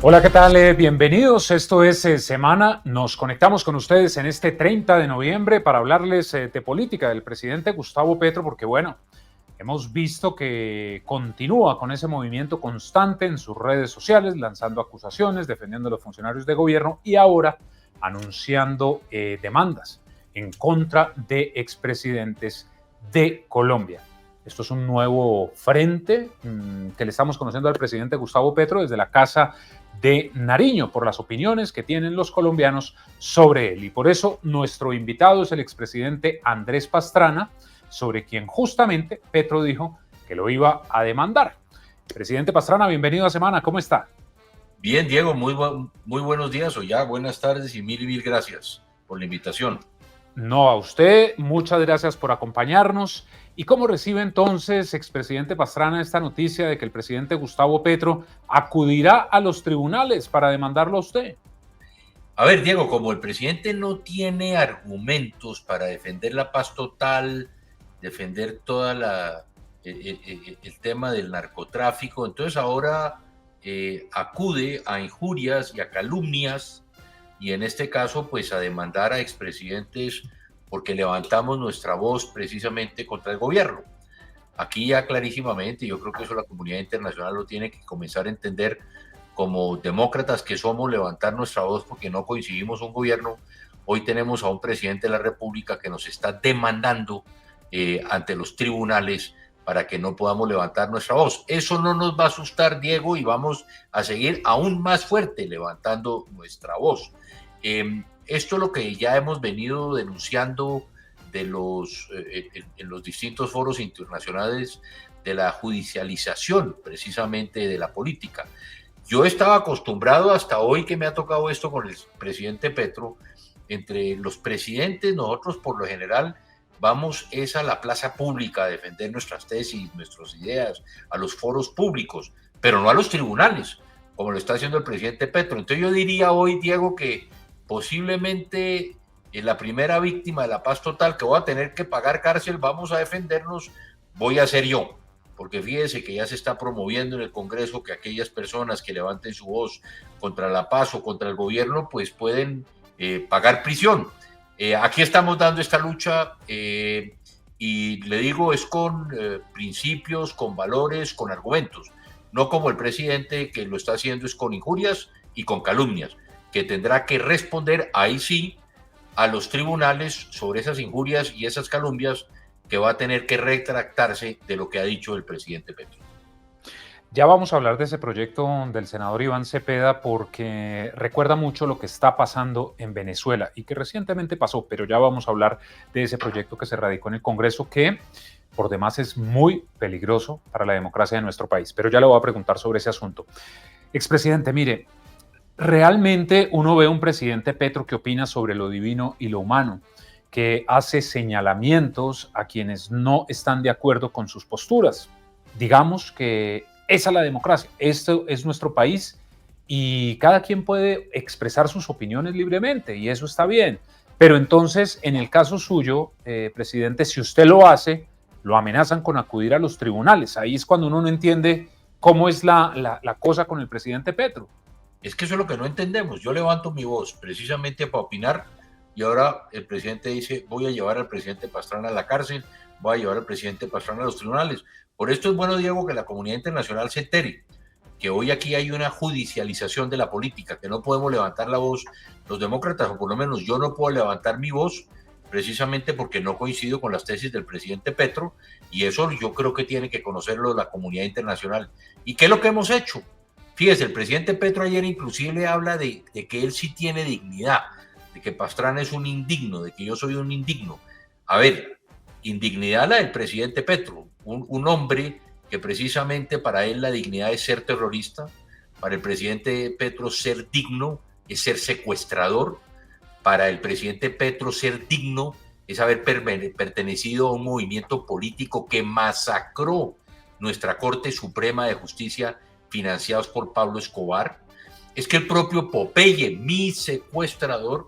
Hola, ¿qué tal? Bienvenidos. Esto es Semana. Nos conectamos con ustedes en este 30 de noviembre para hablarles de política del presidente Gustavo Petro, porque bueno, hemos visto que continúa con ese movimiento constante en sus redes sociales, lanzando acusaciones, defendiendo a los funcionarios de gobierno y ahora anunciando demandas en contra de expresidentes de Colombia. Esto es un nuevo frente que le estamos conociendo al presidente Gustavo Petro desde la Casa de Nariño por las opiniones que tienen los colombianos sobre él. Y por eso nuestro invitado es el expresidente Andrés Pastrana, sobre quien justamente Petro dijo que lo iba a demandar. Presidente Pastrana, bienvenido a Semana, ¿cómo está? Bien, Diego, muy buenos días o ya buenas tardes y mil gracias por la invitación. No, a usted, muchas gracias por acompañarnos. ¿Y cómo recibe entonces, expresidente Pastrana, esta noticia de que el presidente Gustavo Petro acudirá a los tribunales para demandarlo a usted? A ver, Diego, como el presidente no tiene argumentos para defender la paz total, defender el tema del narcotráfico, entonces ahora acude a injurias y a calumnias y en este caso pues a demandar a expresidentes porque levantamos nuestra voz precisamente contra el gobierno. Aquí ya clarísimamente, yo creo que eso la comunidad internacional lo tiene que comenzar a entender, como demócratas que somos, levantar nuestra voz porque no coincidimos un gobierno. Hoy tenemos a un presidente de la República que nos está demandando ante los tribunales para que no podamos levantar nuestra voz. Eso no nos va a asustar, Diego, y vamos a seguir aún más fuerte levantando nuestra voz. Esto es lo que ya hemos venido denunciando en los distintos foros internacionales de la judicialización precisamente de la política. Yo estaba acostumbrado hasta hoy que me ha tocado esto con el presidente Petro. Entre los presidentes, nosotros por lo general vamos es a la plaza pública a defender nuestras tesis, nuestras ideas, a los foros públicos, pero no a los tribunales, como lo está haciendo el presidente Petro. Entonces yo diría hoy, Diego, que posiblemente la primera víctima de la paz total que voy a tener que pagar cárcel, vamos a defendernos, voy a ser yo. Porque fíjese que ya se está promoviendo en el Congreso que aquellas personas que levanten su voz contra la paz o contra el gobierno, pues pueden pagar prisión. Aquí estamos dando esta lucha y le digo, es con principios, con valores, con argumentos. No como el presidente que lo está haciendo es con injurias y con calumnias, que tendrá que responder ahí sí a los tribunales sobre esas injurias y esas calumnias, que va a tener que retractarse de lo que ha dicho el presidente Petro. Ya vamos a hablar de ese proyecto del senador Iván Cepeda porque recuerda mucho lo que está pasando en Venezuela y que recientemente pasó, pero ya vamos a hablar de ese proyecto que se radicó en el Congreso que por demás es muy peligroso para la democracia de nuestro país. Pero ya le voy a preguntar sobre ese asunto. Expresidente, mire, realmente uno ve un presidente Petro que opina sobre lo divino y lo humano, que hace señalamientos a quienes no están de acuerdo con sus posturas. Digamos que esa es la democracia, esto es nuestro país y cada quien puede expresar sus opiniones libremente y eso está bien. Pero entonces, en el caso suyo, presidente, si usted lo hace, lo amenazan con acudir a los tribunales. Ahí es cuando uno no entiende cómo es la cosa con el presidente Petro. Es que eso es lo que no entendemos. Yo levanto mi voz precisamente para opinar y ahora el presidente dice, voy a llevar al presidente Pastrana a la cárcel, voy a llevar al presidente Pastrana a los tribunales. Por esto es bueno, Diego, que la comunidad internacional se entere que hoy aquí hay una judicialización de la política, que no podemos levantar la voz los demócratas, o por lo menos yo no puedo levantar mi voz precisamente porque no coincido con las tesis del presidente Petro, y eso yo creo que tiene que conocerlo la comunidad internacional. ¿Y qué es lo que hemos hecho? Fíjese, el presidente Petro ayer inclusive habla de que él sí tiene dignidad, de que Pastrana es un indigno, de que yo soy un indigno. A ver, indignidad la del presidente Petro, un hombre que precisamente para él la dignidad es ser terrorista, para el presidente Petro ser digno es ser secuestrador, para el presidente Petro ser digno es haber pertenecido a un movimiento político que masacró nuestra Corte Suprema de Justicia, financiados por Pablo Escobar. Es que el propio Popeye, mi secuestrador,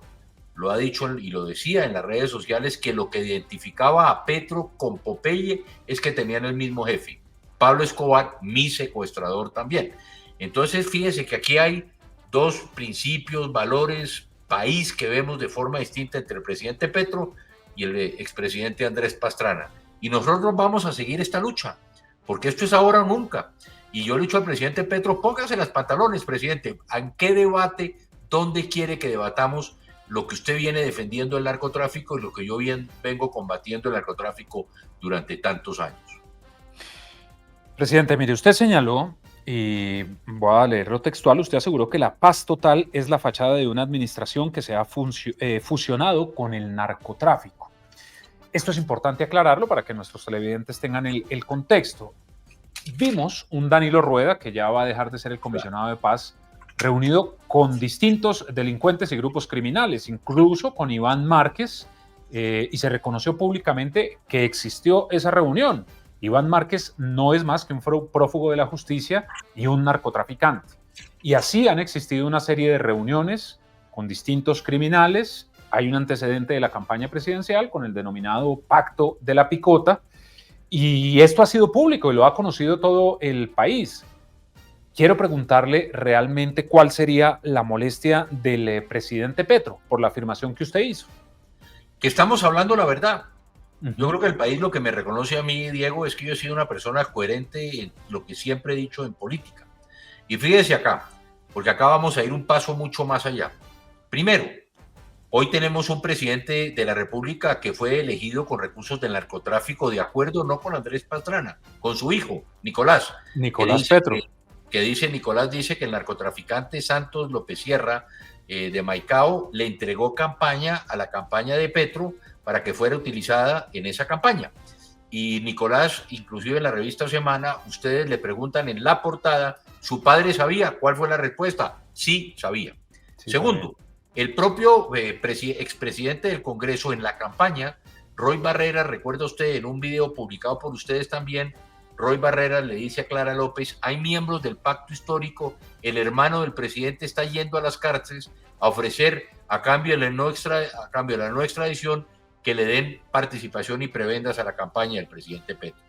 lo ha dicho y lo decía en las redes sociales, que lo que identificaba a Petro con Popeye es que tenían el mismo jefe. Pablo Escobar, mi secuestrador también. Entonces, fíjese que aquí hay dos principios, valores, país que vemos de forma distinta entre el presidente Petro y el expresidente Andrés Pastrana. Y nosotros vamos a seguir esta lucha, porque esto es ahora o nunca. Y yo le he dicho al presidente Petro, póngase las pantalones, presidente, ¿en qué debate, dónde quiere que debatamos lo que usted viene defendiendo el narcotráfico y lo que yo vengo combatiendo el narcotráfico durante tantos años? Presidente, mire, usted señaló, y voy a leerlo textual, usted aseguró que la paz total es la fachada de una administración que se ha fusionado con el narcotráfico. Esto es importante aclararlo para que nuestros televidentes tengan el contexto. Vimos un Danilo Rueda, que ya va a dejar de ser el comisionado de paz, reunido con distintos delincuentes y grupos criminales, incluso con Iván Márquez, y se reconoció públicamente que existió esa reunión. Iván Márquez no es más que un prófugo de la justicia y un narcotraficante. Y así han existido una serie de reuniones con distintos criminales. Hay un antecedente de la campaña presidencial con el denominado Pacto de la Picota, y esto ha sido público y lo ha conocido todo el país. Quiero preguntarle realmente cuál sería la molestia del presidente Petro por la afirmación que usted hizo. Que estamos hablando la verdad. Yo creo que el país lo que me reconoce a mí, Diego, es que yo he sido una persona coherente en lo que siempre he dicho en política. Y fíjese acá, porque acá vamos a ir un paso mucho más allá. Primero, hoy tenemos un presidente de la República que fue elegido con recursos del narcotráfico, de acuerdo no con Andrés Pastrana, con su hijo, Nicolás. Nicolás Petro. Nicolás dice que el narcotraficante Santos López Sierra de Maicao le entregó campaña a la campaña de Petro para que fuera utilizada en esa campaña. Y Nicolás, inclusive en la revista Semana, ustedes le preguntan en la portada, ¿su padre sabía? ¿Cuál fue la respuesta? Sí, sabía. Sí, segundo, sabía. El propio expresidente del Congreso en la campaña, Roy Barreras, recuerda usted en un video publicado por ustedes también, Roy Barreras le dice a Clara López, hay miembros del pacto histórico, el hermano del presidente está yendo a las cárceles a ofrecer a cambio de la no extradición que le den participación y prebendas a la campaña del presidente Petro.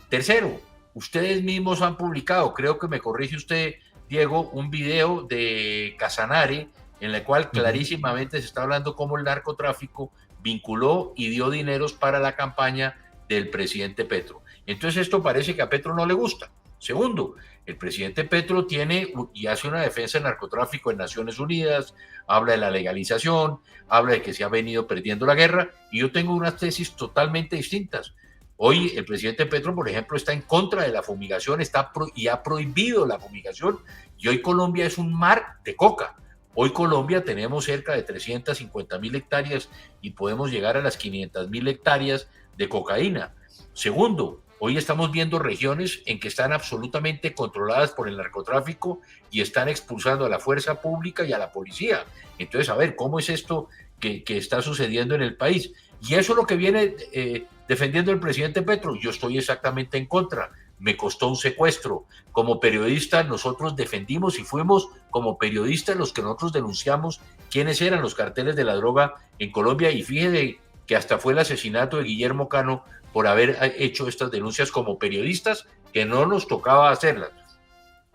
Tercero, ustedes mismos han publicado, creo que me corrige usted, Diego, un video de Casanare en el cual clarísimamente se está hablando cómo el narcotráfico vinculó y dio dineros para la campaña del presidente Petro. Entonces esto parece que a Petro no le gusta. Segundo, el presidente Petro tiene y hace una defensa del narcotráfico en Naciones Unidas, habla de la legalización, habla de que se ha venido perdiendo la guerra, y yo tengo unas tesis totalmente distintas. Hoy el presidente Petro, por ejemplo, está en contra de la fumigación y ha prohibido la fumigación, y hoy Colombia es un mar de coca. Hoy Colombia tenemos cerca de 350.000 hectáreas y podemos llegar a las 500.000 hectáreas de cocaína. Segundo, hoy estamos viendo regiones en que están absolutamente controladas por el narcotráfico y están expulsando a la fuerza pública y a la policía. Entonces, a ver, ¿cómo es esto que está sucediendo en el país? Y eso es lo que viene defendiendo el presidente Petro. Yo estoy exactamente en contra. Me costó un secuestro. Como periodista nosotros defendimos y fuimos como periodistas los que nosotros denunciamos quiénes eran los carteles de la droga en Colombia, y fíjese que hasta fue el asesinato de Guillermo Cano por haber hecho estas denuncias como periodistas, que no nos tocaba hacerlas.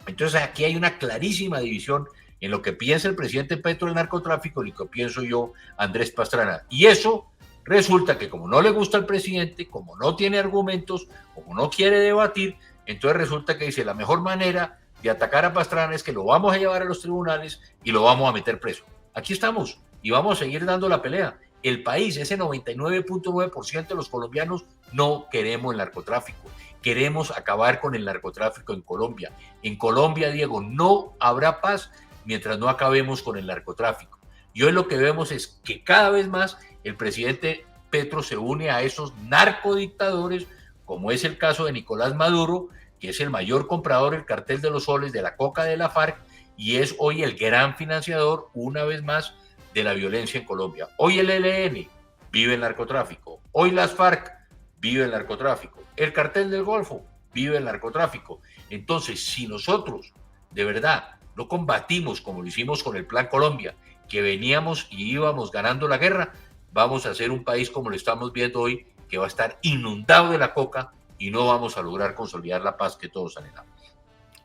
Entonces aquí hay una clarísima división en lo que piensa el presidente Petro del narcotráfico y lo que pienso yo, Andrés Pastrana. Y eso resulta que como no le gusta al presidente, como no tiene argumentos, como no quiere debatir, entonces resulta que dice la mejor manera de atacar a Pastrana es que lo vamos a llevar a los tribunales y lo vamos a meter preso. Aquí estamos y vamos a seguir dando la pelea. El país, ese 99.9% de los colombianos, no queremos el narcotráfico. Queremos acabar con el narcotráfico en Colombia. En Colombia, Diego, no habrá paz mientras no acabemos con el narcotráfico. Y hoy lo que vemos es que cada vez más el presidente Petro se une a esos narcodictadores, como es el caso de Nicolás Maduro, que es el mayor comprador del cartel de los soles, de la coca de la FARC, y es hoy el gran financiador, una vez más, de la violencia en Colombia. Hoy el ELN vive el narcotráfico, hoy las FARC vive el narcotráfico, el cartel del Golfo vive el narcotráfico. Entonces, si nosotros de verdad no combatimos como lo hicimos con el Plan Colombia, que veníamos y íbamos ganando la guerra, vamos a ser un país como lo estamos viendo hoy, que va a estar inundado de la coca y no vamos a lograr consolidar la paz que todos anhelamos.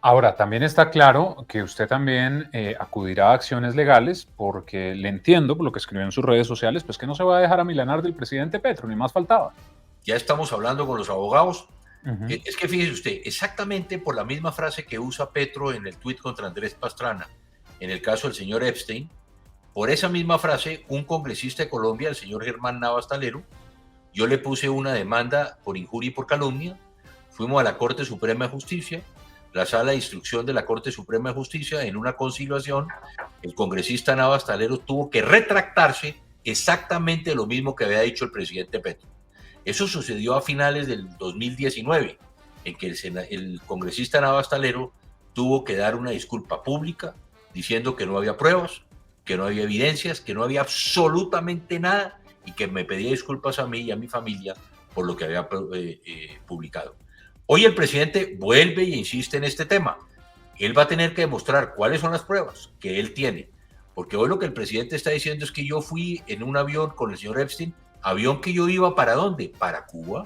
Ahora, también está claro que usted también acudirá a acciones legales porque le entiendo, por lo que escribió en sus redes sociales, pues que no se va a dejar amilanar del presidente Petro, ni más faltaba. Ya estamos hablando con los abogados. Ujú. Es que fíjese usted, exactamente por la misma frase que usa Petro en el tuit contra Andrés Pastrana, en el caso del señor Epstein, por esa misma frase, un congresista de Colombia, el señor Germán Navas Talero, yo le puse una demanda por injuria y por calumnia, fuimos a la Corte Suprema de Justicia, la sala de instrucción de la Corte Suprema de Justicia, en una conciliación, el congresista Navas Talero tuvo que retractarse exactamente lo mismo que había dicho el presidente Petro. Eso sucedió a finales del 2019, en que el congresista Navas Talero tuvo que dar una disculpa pública diciendo que no había pruebas, que no había evidencias, que no había absolutamente nada y que me pedía disculpas a mí y a mi familia por lo que había publicado. Hoy el presidente vuelve e insiste en este tema. Él va a tener que demostrar cuáles son las pruebas que él tiene, porque hoy lo que el presidente está diciendo es que yo fui en un avión con el señor Epstein, avión que yo iba para ¿dónde? Para Cuba,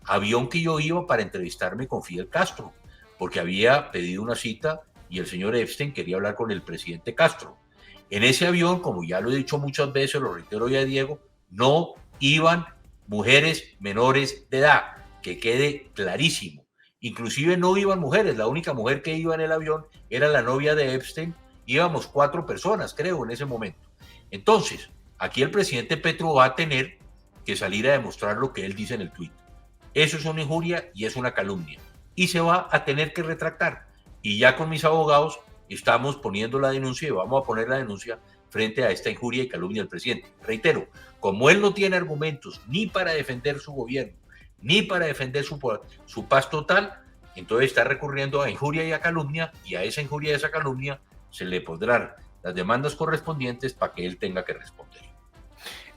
avión que yo iba para entrevistarme con Fidel Castro, porque había pedido una cita y el señor Epstein quería hablar con el presidente Castro. En ese avión, como ya lo he dicho muchas veces, lo reitero ya, Diego, no iban mujeres menores de edad, que quede clarísimo. Inclusive no iban mujeres, la única mujer que iba en el avión era la novia de Epstein, íbamos 4 personas, creo, en ese momento. Entonces, aquí el presidente Petro va a tener que salir a demostrar lo que él dice en el tuit. Eso es una injuria y es una calumnia. Y se va a tener que retractar. Y ya con mis abogados estamos poniendo la denuncia y vamos a poner la denuncia frente a esta injuria y calumnia del presidente. Reitero, como él no tiene argumentos ni para defender su gobierno, ni para defender su paz total, entonces está recurriendo a injuria y a calumnia, y a esa injuria y a esa calumnia se le pondrán las demandas correspondientes para que él tenga que responder.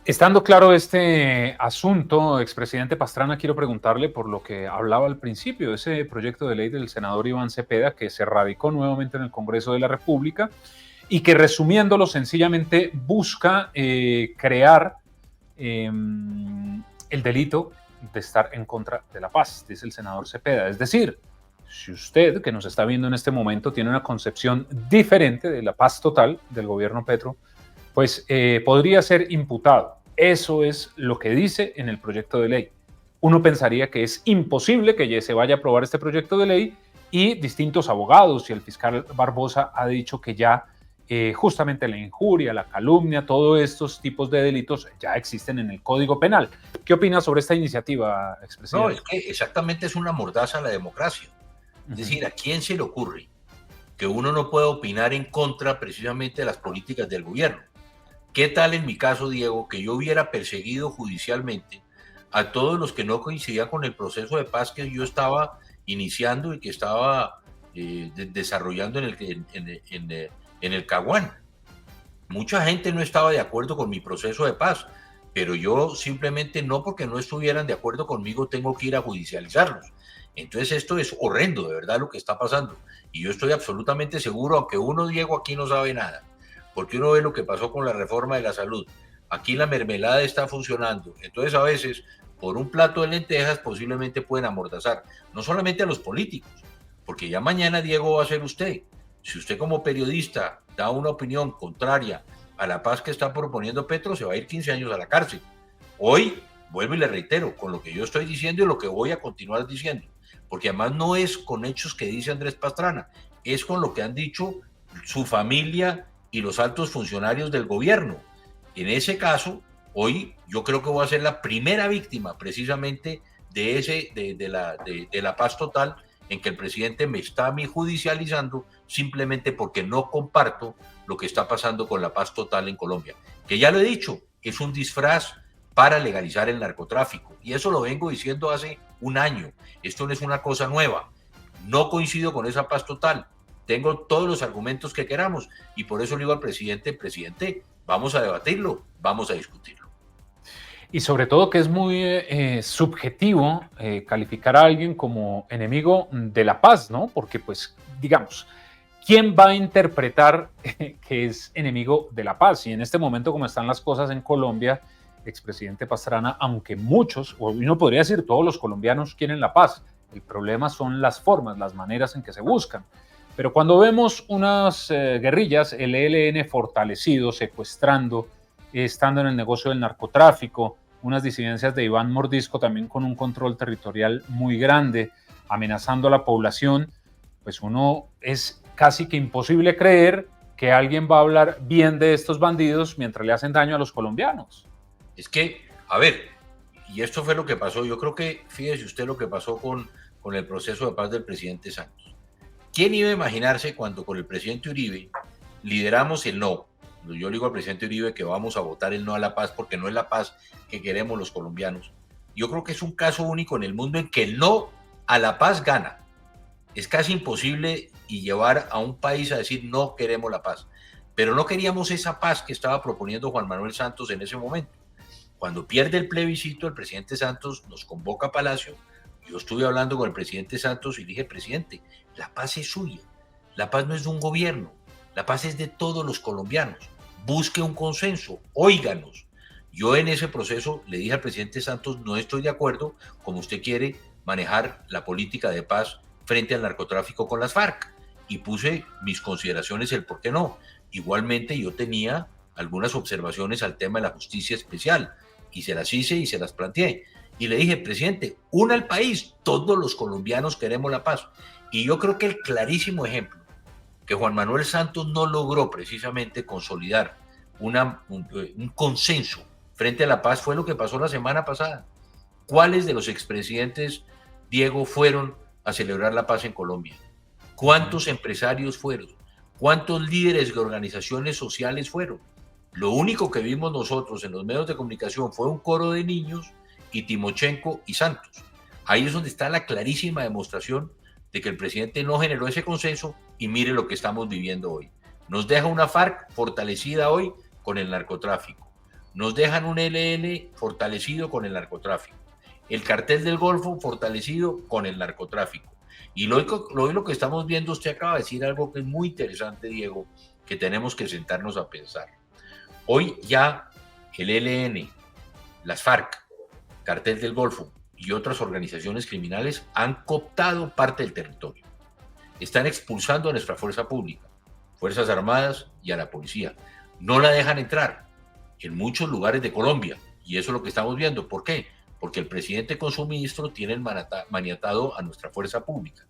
Estando claro este asunto, expresidente Pastrana, quiero preguntarle por lo que hablaba al principio, ese proyecto de ley del senador Iván Cepeda que se radicó nuevamente en el Congreso de la República y que, resumiéndolo sencillamente, busca crear el delito de estar en contra de la paz, dice el senador Cepeda. Es decir, si usted, que nos está viendo en este momento, tiene una concepción diferente de la paz total del gobierno Petro, pues podría ser imputado. Eso es lo que dice en el proyecto de ley. Uno pensaría que es imposible que ya se vaya a aprobar este proyecto de ley y distintos abogados y el fiscal Barbosa ha dicho que ya justamente la injuria, la calumnia, todos estos tipos de delitos ya existen en el Código Penal. ¿Qué opina sobre esta iniciativa, expresidente? No, es que exactamente es una mordaza a la democracia. Es decir, ¿a quién se le ocurre que uno no pueda opinar en contra precisamente de las políticas del gobierno? ¿Qué tal en mi caso, Diego, que yo hubiera perseguido judicialmente a todos los que no coincidían con el proceso de paz que yo estaba iniciando y que estaba desarrollando en el Caguán? Mucha gente no estaba de acuerdo con mi proceso de paz, pero yo simplemente no, porque no estuvieran de acuerdo conmigo, tengo que ir a judicializarlos. Entonces esto es horrendo, de verdad, lo que está pasando. Y yo estoy absolutamente seguro, aunque uno, Diego, aquí no sabe nada, porque uno ve lo que pasó con la reforma de la salud. Aquí la mermelada está funcionando. Entonces a veces, por un plato de lentejas, posiblemente pueden amordazar, no solamente a los políticos, porque ya mañana, Diego, va a ser usted. Si usted como periodista da una opinión contraria a la paz que está proponiendo Petro, se va a ir 15 años a la cárcel. Hoy, vuelvo y le reitero, con lo que yo estoy diciendo y lo que voy a continuar diciendo, porque además no es con hechos que dice Andrés Pastrana, es con lo que han dicho su familia y los altos funcionarios del gobierno. En ese caso, hoy yo creo que voy a ser la primera víctima precisamente de la paz total, en que el presidente me está a mí judicializando simplemente porque no comparto lo que está pasando con la paz total en Colombia. Que ya lo he dicho, es un disfraz para legalizar el narcotráfico. Y eso lo vengo diciendo hace un año. Esto no es una cosa nueva. No coincido con esa paz total. Tengo todos los argumentos que queramos y por eso le digo al presidente, vamos a debatirlo, vamos a discutirlo. Y sobre todo que es muy subjetivo calificar a alguien como enemigo de la paz, ¿no? Porque pues, digamos, ¿quién va a interpretar que es enemigo de la paz? Y en este momento, como están las cosas en Colombia, expresidente Pastrana, aunque muchos, o uno podría decir todos los colombianos quieren la paz, El problema son las formas, las maneras en que se buscan. Pero cuando vemos unas guerrillas, el ELN fortalecido, secuestrando, estando en el negocio del narcotráfico, unas disidencias de Iván Mordisco también con un control territorial muy grande, amenazando a la población, pues uno es casi que imposible creer que alguien va a hablar bien de estos bandidos mientras le hacen daño a los colombianos. Es que, a ver, y esto fue lo que pasó, yo creo que, fíjese usted lo que pasó con el proceso de paz del presidente Santos. ¿Quién iba a imaginarse cuando con el presidente Uribe lideramos el no? Yo le digo al presidente Uribe que vamos a votar el no a la paz porque no es la paz que queremos los colombianos. Yo creo que es un caso único en el mundo en que el no a la paz gana. Es casi imposible y llevar a un país a decir no queremos la paz. Pero no queríamos esa paz que estaba proponiendo Juan Manuel Santos en ese momento. Cuando pierde el plebiscito, el presidente Santos nos convoca a Palacio. Yo estuve hablando con el presidente Santos y dije, presidente, la paz es suya. La paz no es de un gobierno. La paz es de todos los colombianos. Busque un consenso, óiganos. Yo en ese proceso le dije al presidente Santos, no estoy de acuerdo como usted quiere manejar la política de paz frente al narcotráfico con las FARC. Y puse mis consideraciones el por qué no. Igualmente yo tenía algunas observaciones al tema de la justicia especial y se las hice y se las planteé. Y le dije, presidente, una al país, todos los colombianos queremos la paz. Y yo creo que el clarísimo ejemplo que Juan Manuel Santos no logró precisamente consolidar un consenso frente a la paz fue lo que pasó la semana pasada. ¿Cuáles de los expresidentes, Diego, fueron a celebrar la paz en Colombia? ¿Cuántos empresarios fueron? ¿Cuántos líderes de organizaciones sociales fueron? Lo único que vimos nosotros en los medios de comunicación fue un coro de niños y Timochenko y Santos. Ahí es donde está la clarísima demostración de que el presidente no generó ese consenso y mire lo que estamos viviendo hoy. Nos deja una FARC fortalecida hoy con el narcotráfico. Nos dejan un ELN fortalecido con el narcotráfico. El cartel del Golfo fortalecido con el narcotráfico. Y lo que estamos viendo, usted acaba de decir algo que es muy interesante, Diego, que tenemos que sentarnos a pensar. Hoy ya el ELN, las FARC, Cartel del Golfo y otras organizaciones criminales han cooptado parte del territorio. Están expulsando a nuestra fuerza pública, Fuerzas Armadas y a la policía. No la dejan entrar en muchos lugares de Colombia. Y eso es lo que estamos viendo. ¿Por qué? Porque el presidente con su ministro tienen maniatado a nuestra fuerza pública.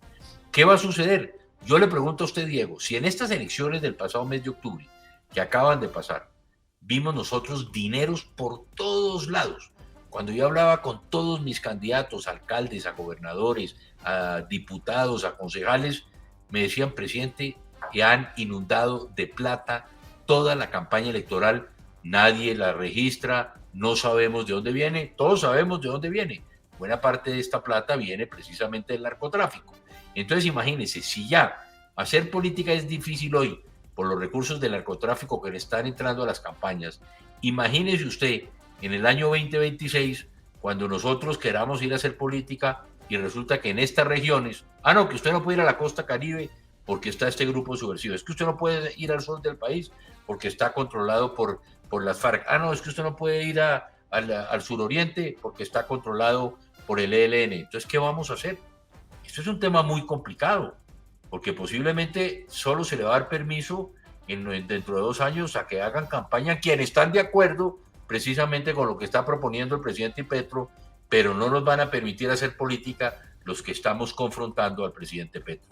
¿Qué va a suceder? Yo le pregunto a usted, Diego, si en estas elecciones del pasado mes de octubre, que acaban de pasar, vimos nosotros dineros por todos lados. Cuando yo hablaba con todos mis candidatos, alcaldes, a gobernadores, a diputados, a concejales, me decían, presidente, que han inundado de plata toda la campaña electoral, nadie la registra, no sabemos de dónde viene, todos sabemos de dónde viene. Buena parte de esta plata viene precisamente del narcotráfico. Entonces imagínense, si ya hacer política es difícil hoy por los recursos del narcotráfico que le están entrando a las campañas, imagínese usted en el año 2026, cuando nosotros queramos ir a hacer política y resulta que en estas regiones, no, que usted no puede ir a la costa Caribe porque está este grupo subversivo, es que usted no puede ir al sur del país porque está controlado por las FARC, no, es que usted no puede ir al suroriente porque está controlado por el ELN. Entonces, ¿qué vamos a hacer? Esto es un tema muy complicado, porque posiblemente solo se le va a dar permiso dentro de 2 años a que hagan campaña quienes están de acuerdo precisamente con lo que está proponiendo el presidente Petro, pero no nos van a permitir hacer política los que estamos confrontando al presidente Petro.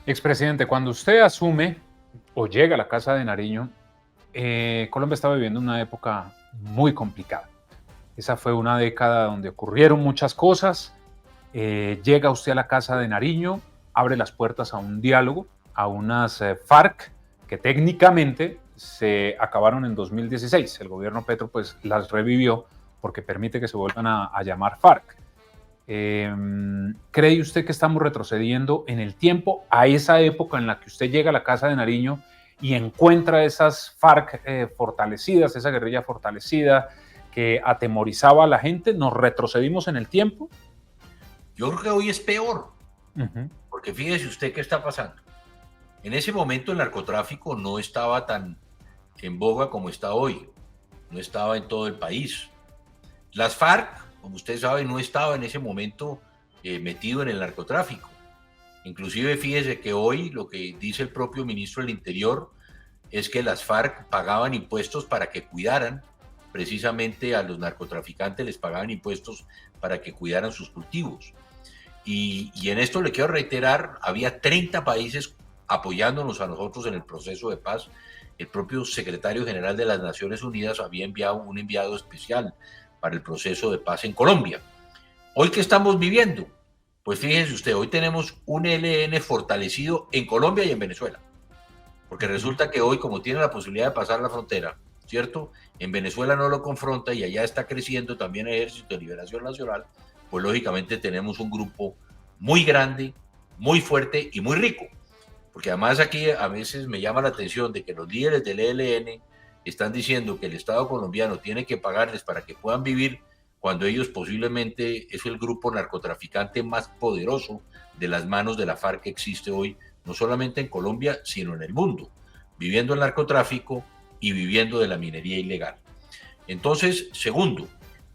Expresidente, cuando usted asume o llega a la Casa de Nariño, Colombia estaba viviendo una época muy complicada. Esa fue una década donde ocurrieron muchas cosas. Llega usted a la Casa de Nariño, abre las puertas a un diálogo, a unas FARC que técnicamente se acabaron en 2016. El gobierno Petro pues las revivió porque permite que se vuelvan a llamar FARC. ¿Cree usted que estamos retrocediendo en el tiempo a esa época en la que usted llega a la Casa de Nariño y encuentra esas FARC fortalecidas, esa guerrilla fortalecida que atemorizaba a la gente? ¿Nos retrocedimos en el tiempo? Yo creo que hoy es peor, porque fíjese usted qué está pasando. En ese momento el narcotráfico no estaba tan en boga como está hoy, no estaba en todo el país. Las FARC, como usted sabe, no estaba en ese momento metido en el narcotráfico. Inclusive fíjese que hoy lo que dice el propio ministro del Interior es que las FARC pagaban impuestos para que cuidaran precisamente a los narcotraficantes, les pagaban impuestos para que cuidaran sus cultivos. Y en esto le quiero reiterar, había 30 países apoyándonos a nosotros en el proceso de paz. El propio secretario general de las Naciones Unidas había enviado un enviado especial para el proceso de paz en Colombia. ¿Hoy qué estamos viviendo? Pues fíjense usted, hoy tenemos un ELN fortalecido en Colombia y en Venezuela. Porque resulta que hoy, como tiene la posibilidad de pasar la frontera, ¿cierto? En Venezuela no lo confronta y allá está creciendo también el Ejército de Liberación Nacional, pues lógicamente tenemos un grupo muy grande, muy fuerte y muy rico. Porque además aquí a veces me llama la atención de que los líderes del ELN están diciendo que el Estado colombiano tiene que pagarles para que puedan vivir, cuando ellos posiblemente es el grupo narcotraficante más poderoso de las manos de la FARC que existe hoy, no solamente en Colombia, sino en el mundo, viviendo el narcotráfico y viviendo de la minería ilegal. Entonces, segundo,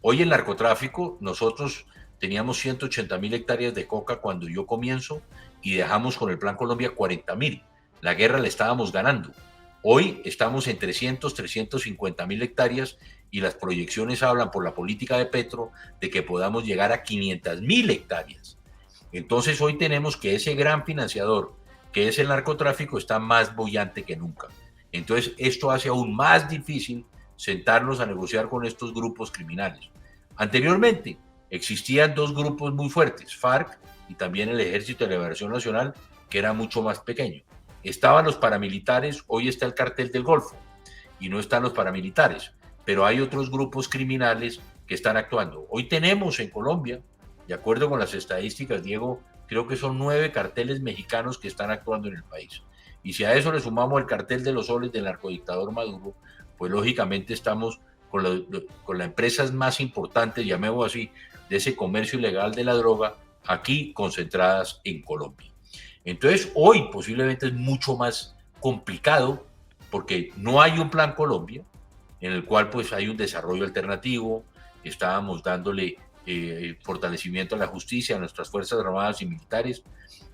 hoy el narcotráfico, nosotros teníamos 180.000 hectáreas de coca cuando yo comienzo y dejamos con el Plan Colombia 40.000. La guerra la estábamos ganando. Hoy estamos en 350.000 hectáreas y las proyecciones hablan por la política de Petro de que podamos llegar a 500.000 hectáreas. Entonces hoy tenemos que ese gran financiador, que es el narcotráfico, está más boyante que nunca. Entonces esto hace aún más difícil sentarnos a negociar con estos grupos criminales. Anteriormente existían dos grupos muy fuertes, FARC y también el Ejército de Liberación Nacional, que era mucho más pequeño. Estaban los paramilitares, hoy está el Cartel del Golfo y no están los paramilitares, pero hay otros grupos criminales que están actuando. Hoy tenemos en Colombia, de acuerdo con las estadísticas, Diego, creo que son 9 carteles mexicanos que están actuando en el país. Y si a eso le sumamos el cartel de los soles del narcodictador Maduro, pues lógicamente estamos con las empresas más importantes, llamémoslo así, de ese comercio ilegal de la droga, aquí concentradas en Colombia. Entonces, hoy posiblemente es mucho más complicado porque no hay un plan Colombia en el cual pues hay un desarrollo alternativo, estábamos dándole fortalecimiento a la justicia, a nuestras Fuerzas Armadas y Militares.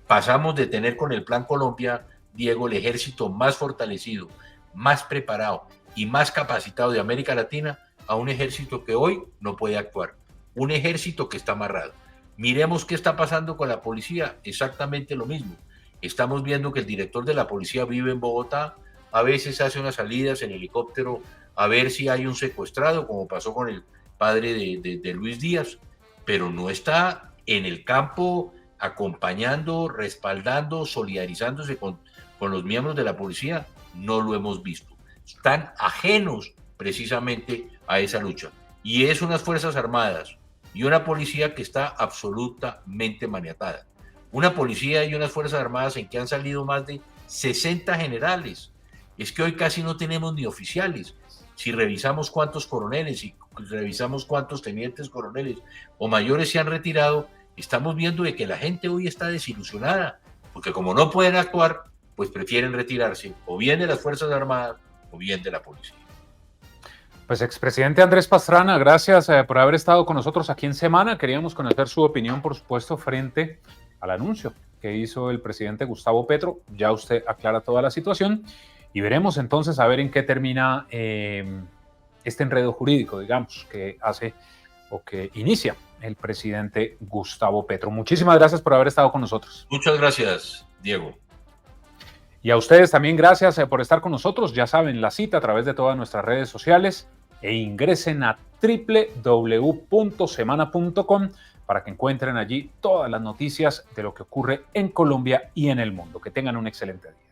Pasamos de tener con el Plan Colombia, Diego, el ejército más fortalecido, más preparado y más capacitado de América Latina a un ejército que hoy no puede actuar, un ejército que está amarrado. Miremos qué está pasando con la policía, exactamente lo mismo. Estamos viendo que el director de la policía vive en Bogotá, a veces hace unas salidas en helicóptero a ver si hay un secuestrado, como pasó con el padre de Luis Díaz, pero no está en el campo acompañando, respaldando, solidarizándose con los miembros de la policía. No lo hemos visto. Están ajenos precisamente a esa lucha. Y es unas Fuerzas Armadas y una policía que está absolutamente maniatada. Una policía y unas Fuerzas Armadas en que han salido más de 60 generales. Es que hoy casi no tenemos ni oficiales. Si revisamos cuántos coroneles y revisamos cuántos tenientes coroneles o mayores se han retirado, estamos viendo de que la gente hoy está desilusionada, porque como no pueden actuar, pues prefieren retirarse o bien de las Fuerzas Armadas o bien de la policía. Pues expresidente Andrés Pastrana, gracias por haber estado con nosotros aquí en Semana. Queríamos conocer su opinión, por supuesto, frente al anuncio que hizo el presidente Gustavo Petro. Ya usted aclara toda la situación y veremos entonces a ver en qué termina este enredo jurídico, digamos, que hace o que inicia el presidente Gustavo Petro. Muchísimas gracias por haber estado con nosotros. Muchas gracias, Diego. Y a ustedes también gracias por estar con nosotros. Ya saben, la cita a través de todas nuestras redes sociales e ingresen a www.semana.com para que encuentren allí todas las noticias de lo que ocurre en Colombia y en el mundo. Que tengan un excelente día.